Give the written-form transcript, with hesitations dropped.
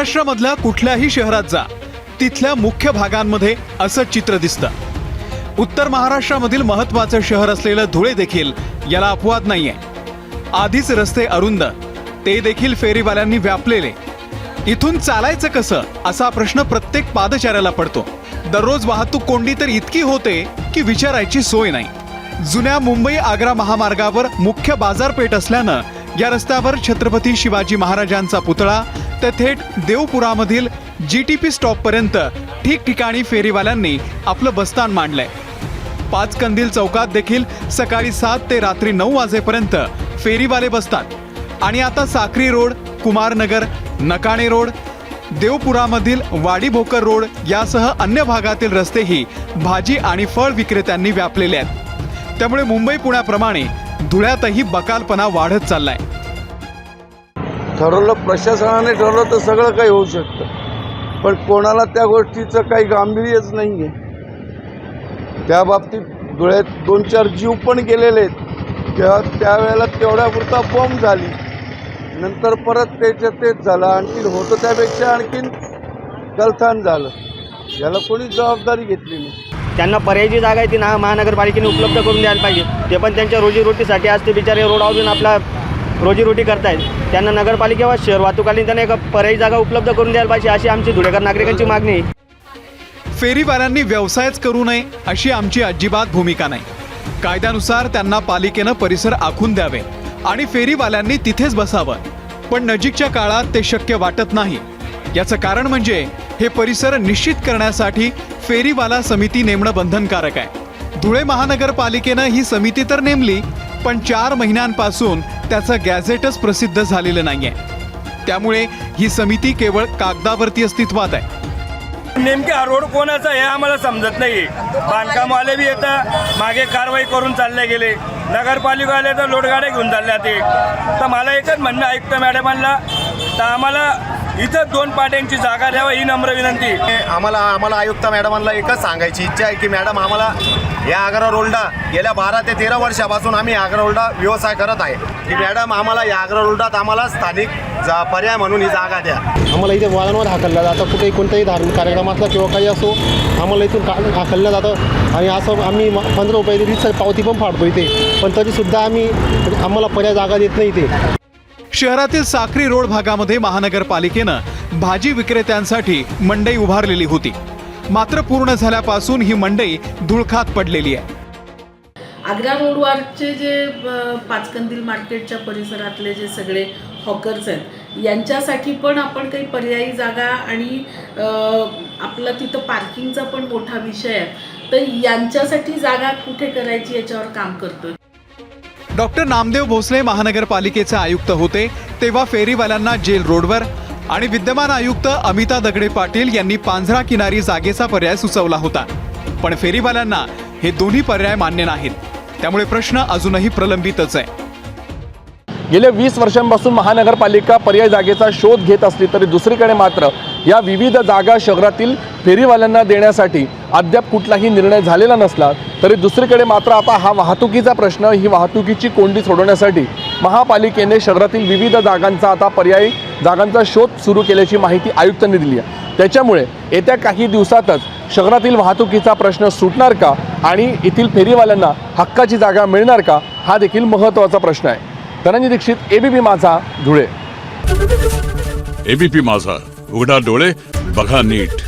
महाराष्ट्रामधल्या कुठल्याही शहरात जा, तिथल्या मुख्य भागांमध्ये असं चित्र दिसतं। उत्तर महाराष्ट्रामधील महत्त्वाचं शहर असलेलं धुळे देखील याला अपवाद नाहीये। आधीच रस्ते अरुंद, ते देखील फेरीवाल्यांनी व्यापलेले। इथून चालायचं कसं असा प्रश्न प्रत्येक पादचाऱ्याला पडतो। दररोज वाहतूक कोंडी तर इतकी होते की विचारायची सोय नाही। जुन्या मुंबई आग्रा महामार्गावर मुख्य बाजारपेठ असल्यानं या रस्त्यावर छत्रपती शिवाजी महाराजांचा पुतळा ते थेट देवपुरामधील GTP स्टॉपपर्यंत ठिकठिकाणी फेरीवाल्यांनी आपलं बस्तान मांडलंय। पाच कंदील चौकात देखील सकाळी 7 ते रात्री 9 वाजेपर्यंत फेरीवाले बसतात। आणि आता साक्री रोड, कुमारनगर, नकाणे रोड, देवपुरामधील वाडी भोकर रोड यासह अन्य भागातील रस्तेही भाजी आणि फळ विक्रेत्यांनी व्यापलेले आहेत। त्यामुळे मुंबई पुण्याप्रमाणे धुळ्यातही बकालपणा वाढत चाललाय। ठरवलं, प्रशासनाने ठरवलं तर सगळं काही होऊ शकतं, पण कोणाला त्या गोष्टीचं काही गांभीर्यच नाही आहे। त्या बाबतीत धुळ्यात 2-4 जीव पण गेलेले आहेत। त्यावेळेला तेवढ्यापुरता बॉम्ब झाली, नंतर परत तेच झालं, आणखीन होतं त्यापेक्षा आणखीन गलथान झालं। याला कोणी जबाबदारी घेतली नाही। त्यांना पर्यायी जागा आहे ती महानगरपालिकेने उपलब्ध करून द्यायला पाहिजे। ते पण त्यांच्या रोजीरोटीसाठी आज ते बिचारे रोड आवरून आपला रोजीरोटी करतायत। त्यांना नगरपालिका व शहर वाहतुकाने त्यांना एक पर्यायी जागा उपलब्ध करून द्यायला पाहिजे, अशी आमची धुळेकर नागरिकांची मागणी आहे। फेरीवाल्यांनी व्यवसायच करू नये अशी आमची अजिबात भूमिका नाही। कायद्यानुसार त्यांना पालिकेनं परिसर आखून द्यावे आणि फेरीवाल्यांनी तिथेच बसावं, पण नजीकच्या काळात ते शक्य वाटत नाही। याचं कारण म्हणजे हे परिसर निश्चित करण्यासाठी फेरीवाला समिती नेमणं बंधनकारक आहे। धुळे महानगरपालिकेनं ही समिती तर नेमली, पण 4 महिन्यांपासून त्याचं गॅझेटच प्रसिद्ध झालेलं नाहीये। त्यामुळे ही समिती केवळ कागदावरती अस्तित्वात आहे। नेमके हा रोड कोणाचा हे आम्हाला समजत नाही। बांधकामवाले बी येतात, मागे कारवाई करून चालले गेले, नगरपालिका आले तर लोटगाड्या घेऊन चालल्या ते। तर मला एकच म्हणणं आयुक्त मॅडमांना, तर आम्हाला इथं 2 पाट्यांची जागा द्यावा ही नम्र विनंती। आम्हाला आयुक्त मॅडमांना एकच सांगायची इच्छा आहे की मॅडम, आम्हाला या आग्रा रोडला गेल्या 12 ते 13 वर्षापासून आम्ही आग्रा रोडला व्यवसाय करत आहे की मॅडम, आम्हाला या आग्रा रोडात आम्हाला स्थानिक पर्याय म्हणून ही जागा द्या। आम्हाला इथे वारंवार हाकललं जातं, कुठेही कोणताही धार्मिक कार्यक्रम असला किंवा काही असो आम्हाला इथून हाकललं जातं। आणि असं आम्ही 15 रुपये रिक्षा पावती पण फाडतो इथे, पण तरीसुद्धा आम्हाला पर्याय जागा देत नाही इथे। शहरातील साक्री रोड भागामध्ये महानगरपालिकेनं भाजी विक्रेत्यांसाठी मंडई उभारलेली होती, मात्र पूर्ण झाल्यापासून ही मंडई धुळखात पडलेली आहे। आग्रा रोडवरचे जे पाचकंदील मार्केटच्या परिसरातले जे सगळे हॉकर्स आहेत, यांच्यासाठी पण आपण काही पर्यायी जागा आणि आपला तिथं पार्किंगचा पण मोठा विषय आहे, तर यांच्यासाठी जागा कुठे करायची याच्यावर काम करतोय। डॉक्टर नामदेव भोसले महानगरपालिकेचे आयुक्त होते तेव्हा फेरीवाल्यांना जेल रोडवर आणि विद्यमान आयुक्त अमिता दगडे पाटील यांनी पांझरा किनारी जागेचा पर्याय सुचवला होता, पण फेरीवाल्यांना हे दोन्ही पर्याय मान्य नाहीत। त्यामुळे प्रश्न अजूनही प्रलंबितच आहे। गेल्या 20 वर्षांपासून महानगरपालिका पर्याय जागेचा शोध घेत असली तरी दुसरीकडे मात्र या विविध जागा शहरातील फेरीवाल्यांना देण्यासाठी अद्याप कुठलाही निर्णय झालेला नसला तरी दुसरीकडे मात्र आता हा वाहतुकीचा प्रश्न, ही वाहतुकीची कोंडी सोडवण्यासाठी महापालिकेने शहरातील विविध जागांचा आता पर्यायी जागांचा शोध सुरू केल्याची माहिती आयुक्तांनी दिली आहे। त्याच्यामुळे येत्या काही दिवसातच शहरातील वाहतुकीचा प्रश्न सुटणार का आणि येथील फेरीवाल्यांना हक्काची जागा मिळणार का, हा देखील महत्त्वाचा प्रश्न आहे। धनंजय दीक्षित, ABP माझा, धुळे। ABP माझा, उघडा डोळे बघा नीट।